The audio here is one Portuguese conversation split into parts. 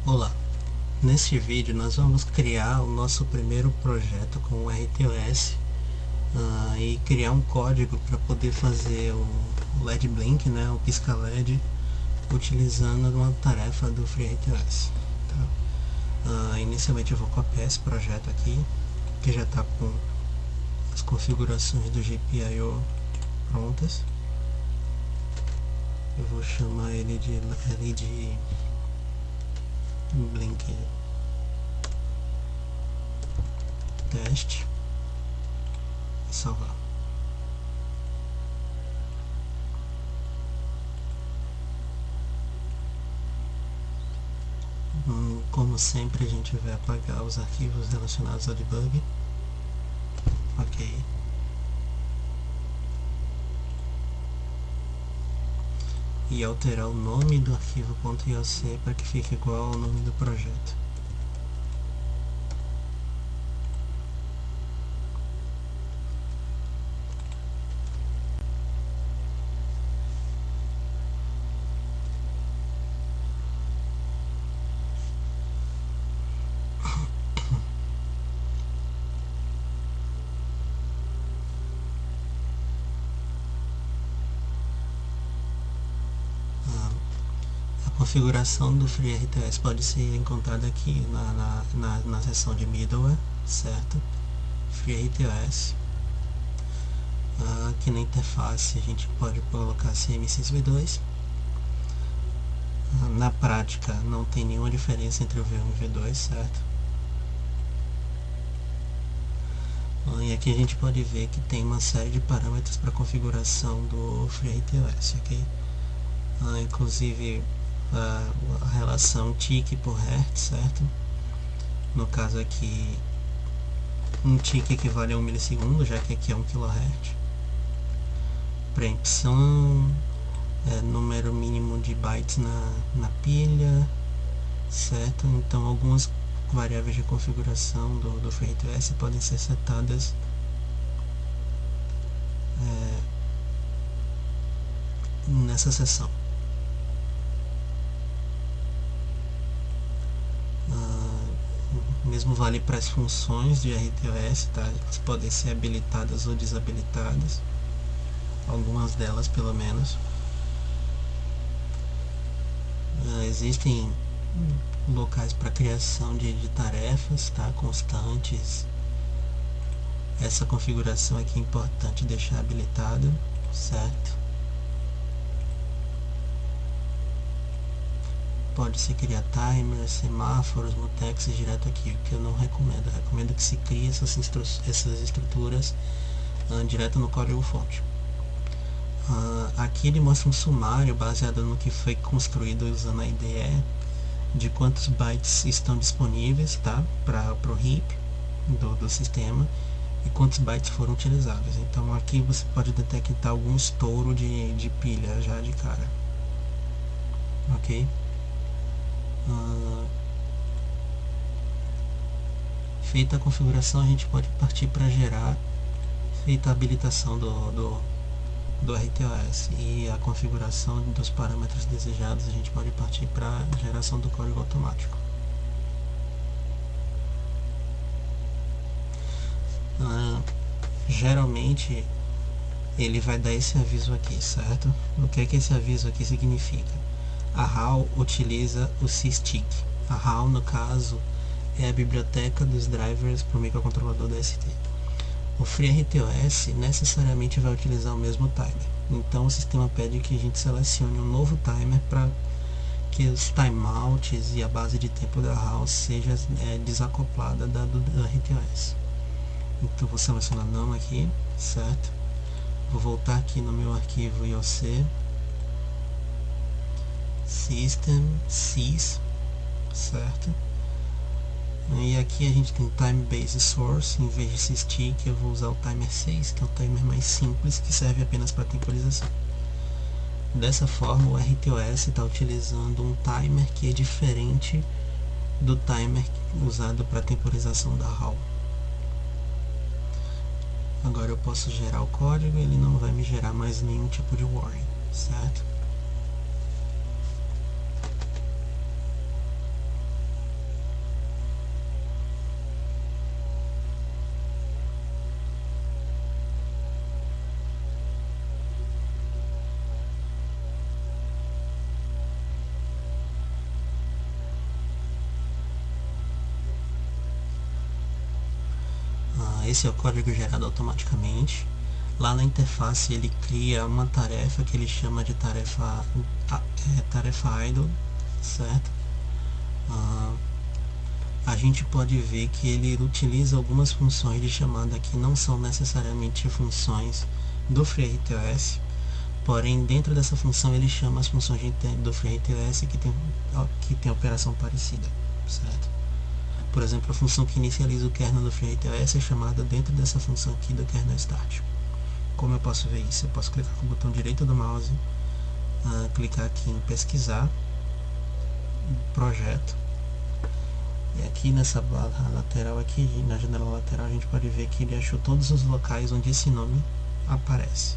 Olá, neste vídeo nós vamos criar o nosso primeiro projeto com o RTOS e criar um código para poder fazer o LED Blink, né, o pisca LED, utilizando uma tarefa do FreeRTOS. Tá? Inicialmente eu vou copiar esse projeto aqui, que já está com as configurações do GPIO prontas. Eu vou chamar ele de LED Blink teste e salvar. Como sempre, a gente vai apagar os arquivos relacionados ao debug. Ok. E alterar o nome do arquivo .ioc para que fique igual ao nome do projeto. A configuração do FreeRTOS pode ser encontrada aqui na seção de middleware, certo? FreeRTOS. Aqui na interface a gente pode colocar CMSIS-V2. Na prática não tem nenhuma diferença entre o V1 e o V2, certo? E aqui a gente pode ver que tem uma série de parâmetros para configuração do FreeRTOS, ok? Inclusive a relação TIC por Hertz, certo? No caso aqui, um TIC equivale a 1 milissegundo, já que aqui é 1 kHz. Preempção, número mínimo de bytes na pilha, certo? Então algumas variáveis de configuração do FreeRTOS podem ser setadas nessa seção. Mesmo vale para as funções de RTOS, tá? Elas podem ser habilitadas ou desabilitadas, algumas delas pelo menos. Existem locais para criação de tarefas, tá? Constantes. Essa configuração aqui é importante deixar habilitada, certo? Pode-se criar timers, semáforos, mutexes direto aqui, o que eu não recomendo. Eu recomendo que se crie essas estruturas direto no código-fonte. Aqui ele mostra um sumário baseado no que foi construído usando a IDE, de quantos bytes estão disponíveis, tá? Para o heap do sistema e quantos bytes foram utilizados. Então aqui você pode detectar algum estouro de pilha já de cara. Ok? Feita a configuração, a gente pode partir para gerar. Feita a habilitação do RTOS e a configuração dos parâmetros desejados, a gente pode partir para a geração do código automático. Geralmente ele vai dar esse aviso aqui, certo? O que é que esse aviso aqui significa? A HAL utiliza o SysTick. A HAL, no caso, é a biblioteca dos drivers para o microcontrolador da ST. O FreeRTOS necessariamente vai utilizar o mesmo timer. Então o sistema pede que a gente selecione um novo timer para que os timeouts e a base de tempo da HAL seja desacoplada do RTOS. Então vou selecionar não aqui, certo? Vou voltar aqui no meu arquivo IOC, System, Sys, certo? E aqui a gente tem Time Base Source. Em vez de SysTick eu vou usar o Timer 6, que é o timer mais simples, que serve apenas para temporização. Dessa forma o RTOS está utilizando um timer que é diferente do timer usado para temporização da HAL. Agora eu posso gerar o código e ele não vai me gerar mais nenhum tipo de warning, certo? Esse é o código gerado automaticamente. Lá na interface ele cria uma tarefa que ele chama de tarefa idle, certo? A gente pode ver que ele utiliza algumas funções de chamada que não são necessariamente funções do FreeRTOS, porém dentro dessa função ele chama as funções do FreeRTOS que tem operação parecida, certo? Por exemplo, a função que inicializa o kernel do FreeRTOS é chamada dentro dessa função aqui do kernel start. Como eu posso ver isso? Eu posso clicar com o botão direito do mouse, clicar aqui em pesquisar, projeto, e aqui nessa barra lateral aqui, na janela lateral, a gente pode ver que ele achou todos os locais onde esse nome aparece.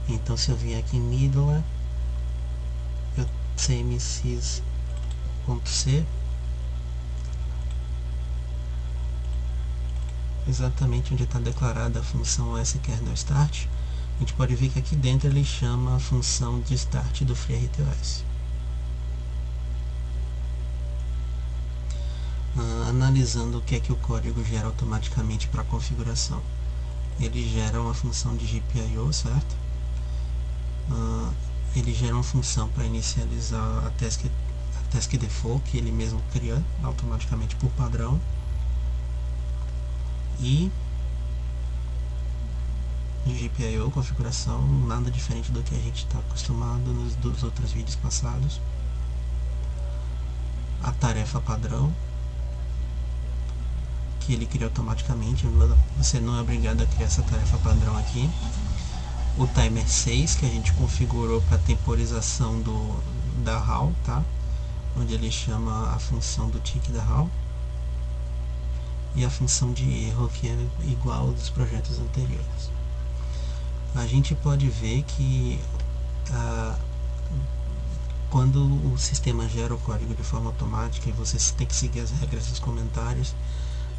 Então se eu vier aqui em middleware, eu cmsys.c, exatamente onde está declarada a função skernelStart, a gente pode ver que aqui dentro ele chama a função de start do FreeRTOS. Analisando o que é que o código gera automaticamente para a configuração. Ele gera uma função de GPIO, certo? Ele gera uma função para inicializar a task default, que ele mesmo cria automaticamente por padrão. E GPIO, configuração, nada diferente do que a gente está acostumado nos outros vídeos passados. A tarefa padrão, que ele cria automaticamente, você não é obrigado a criar essa tarefa padrão aqui. O timer 6, que a gente configurou para temporização da HAL, tá? Onde ele chama a função do tick da HAL. E a função de erro, que é igual aos dos projetos anteriores. A gente pode ver que quando o sistema gera o código de forma automática e você tem que seguir as regras dos comentários,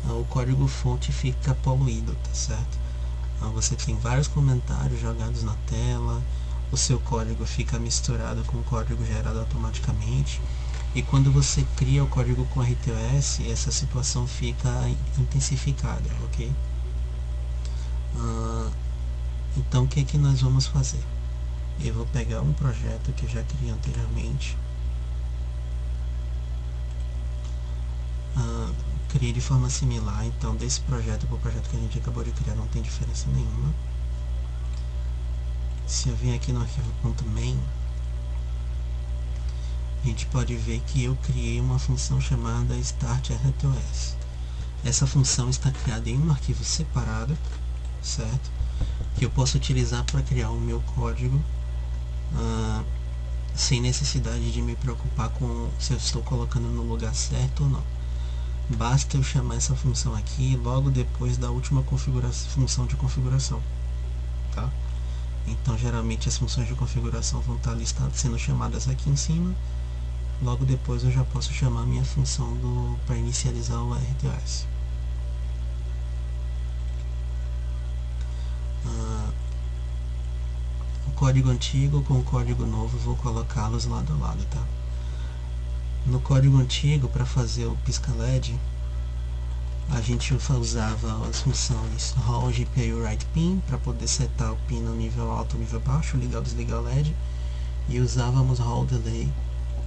o código fonte fica poluído, tá certo? Você tem vários comentários jogados na tela, o seu código fica misturado com o código gerado automaticamente, e quando você cria o código com RTOS, essa situação fica intensificada, ok? Então o que é que nós vamos fazer? Eu vou pegar um projeto que eu já criei anteriormente, criei de forma similar, então desse projeto para o projeto que a gente acabou de criar não tem diferença nenhuma. Se eu vir aqui no arquivo .main, a gente pode ver que eu criei uma função chamada startRTOS. Essa função está criada em um arquivo separado, certo? Que eu posso utilizar para criar o meu código sem necessidade de me preocupar com se eu estou colocando no lugar certo ou não. Basta eu chamar essa função aqui logo depois da última função de configuração, tá? Então geralmente as funções de configuração vão estar sendo chamadas aqui em cima. Logo depois eu já posso chamar a minha função para inicializar o RTOS. O código antigo com o código novo eu vou colocá-los lado a lado, tá? No código antigo, para fazer o pisca LED, a gente usava as funções HAL GPIO write pin para poder setar o pin no nível alto ou nível baixo, ligar ou desligar o LED, e usávamos HAL delay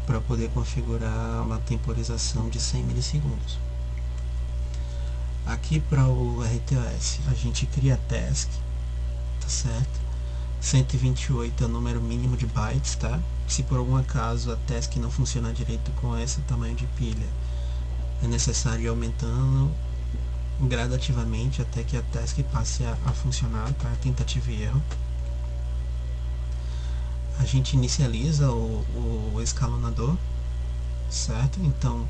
para poder configurar uma temporização de 100 milissegundos. Aqui para o RTOS a gente cria task, tá certo? 128 é o número mínimo de bytes, tá? Se por algum acaso a task não funcionar direito com esse tamanho de pilha, é necessário ir aumentando gradativamente até que a task passe a funcionar, tá? Tentativa e erro. A gente inicializa o escalonador, certo? Então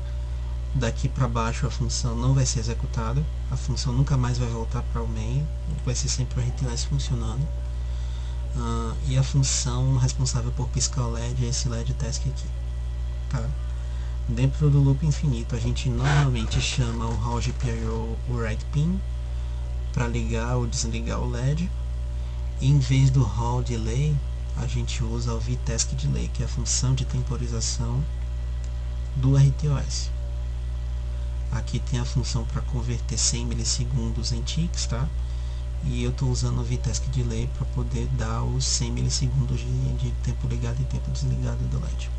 daqui para baixo a função não vai ser executada, a função nunca mais vai voltar para o main, vai ser sempre o RTOS funcionando. E a função responsável por piscar o LED é esse LED task aqui, tá? Dentro do loop infinito a gente normalmente chama o HAL GPIO write pin para ligar ou desligar o LED, e em vez do HAL delay a gente usa o vtask delay, que é a função de temporização do RTOS. Aqui tem a função para converter 100 milissegundos em ticks, tá? E eu estou usando o VTask Delay para poder dar os 100 milissegundos de tempo ligado e tempo desligado do LED.